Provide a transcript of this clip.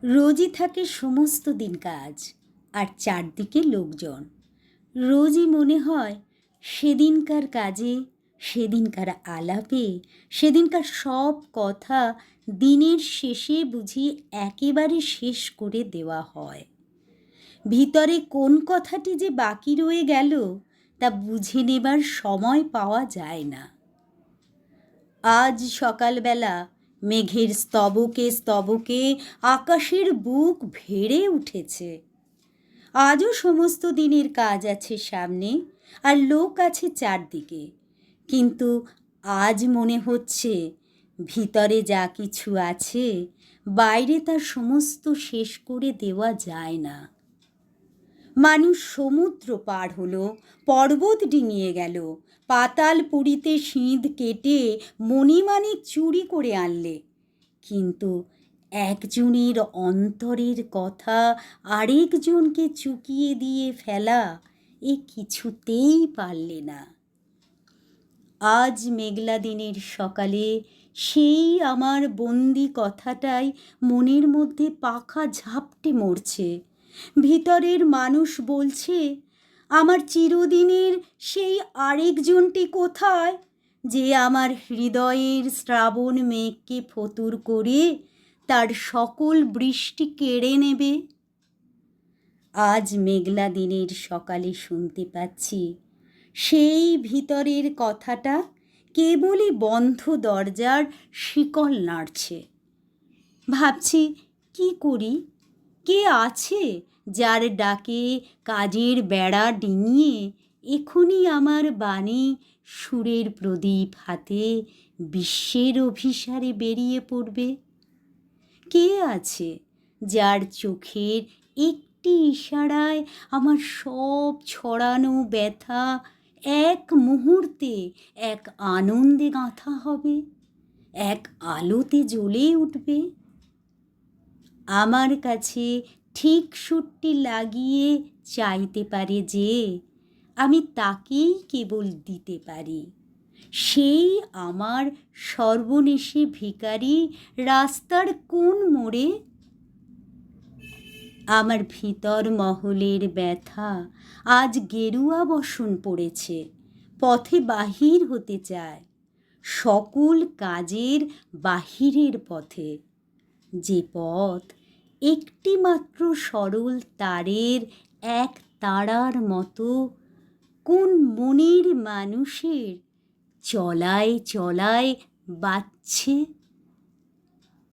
রোজই থাকে সমস্ত দিন কাজ, আর চারদিকে লোকজন। রোজই মনে হয় সেদিনকার কাজে, সেদিনকার আলাপে, সেদিনকার সব কথা দিনের শেষে বুঝি একেবারে শেষ করে দেওয়া হয়। ভিতরে কোন কথাটি যে বাকি রয়ে গেল তা বুঝে নেবার সময় পাওয়া যায় না। আজ সকালবেলা মেঘের স্তবকে স্তবকে আকাশের বুক ভেড়ে উঠেছে। আজও সমস্ত দিনের কাজ আছে সামনে, আর লোক আছে চারদিকে, কিন্তু আজ মনে হচ্ছে ভিতরে যা কিছু আছে বাইরে তার সমস্ত শেষ করে দেওয়া যায় না। মানুষ সমুদ্র পার হলো, পর্বত ডিঙিয়ে গেল, পাতাল পুরীতে সিঁধ কেটে মণিমাণিক চুরি করে আনলে, কিন্তু একজনের অন্তরের কথা আরেকজনকে চুকিয়ে দিয়ে ফেলা এ কিছুতেই পারলে না। আজ মেঘলা দিনের সকালে সেই আমার বন্দি কথাটাই মনের মধ্যে পাখা ঝাপটে মরছে। ভিতরের মানুষ বলছে, আমার চিরদিনের সেই আরেকজনটি কোথায়, যে আমার হৃদয়ের শ্রাবণ মেঘকে ফতুর করে তার সকল বৃষ্টি কেড়ে নেবে। আজ মেঘলা দিনের সকালে শুনতে পাচ্ছি সেই ভিতরের কথাটা কেবলই বন্ধ দরজার শিকল নাড়ছে। ভাবছি, কি করি? কে আছে যার ডাকে কাজের বেড়া ডিঙিয়ে এখনই আমার বাণী সুরের প্রদীপ হাতে বিশ্বের অভিসারে বেরিয়ে পড়বে? কে আছে যার চোখের একটি ইশারায় আমার সব ছড়ানো ব্যথা এক মুহূর্তে এক আনন্দে গাঁথা হবে, এক আলোতে জ্বলে উঠবে? আমার কাছে ঠিক সুরটি লাগিয়ে চাইতে পারে যে, আমি তাকেই কেবল দিতে পারি। সেই আমার সর্বনেশে ভিখারি রাস্তার কোন মোড়ে। আমার ভিতর মহলের ব্যথা আজ গেরুয়া বসন পড়েছে, পথে বাহির হতে চায়, সকল কাজের বাহিরের পথে, যে পথ একটি মাত্র সরল তারের এক তারার মতো কোন মনের মানুষের চলায় চলায় বাজছে।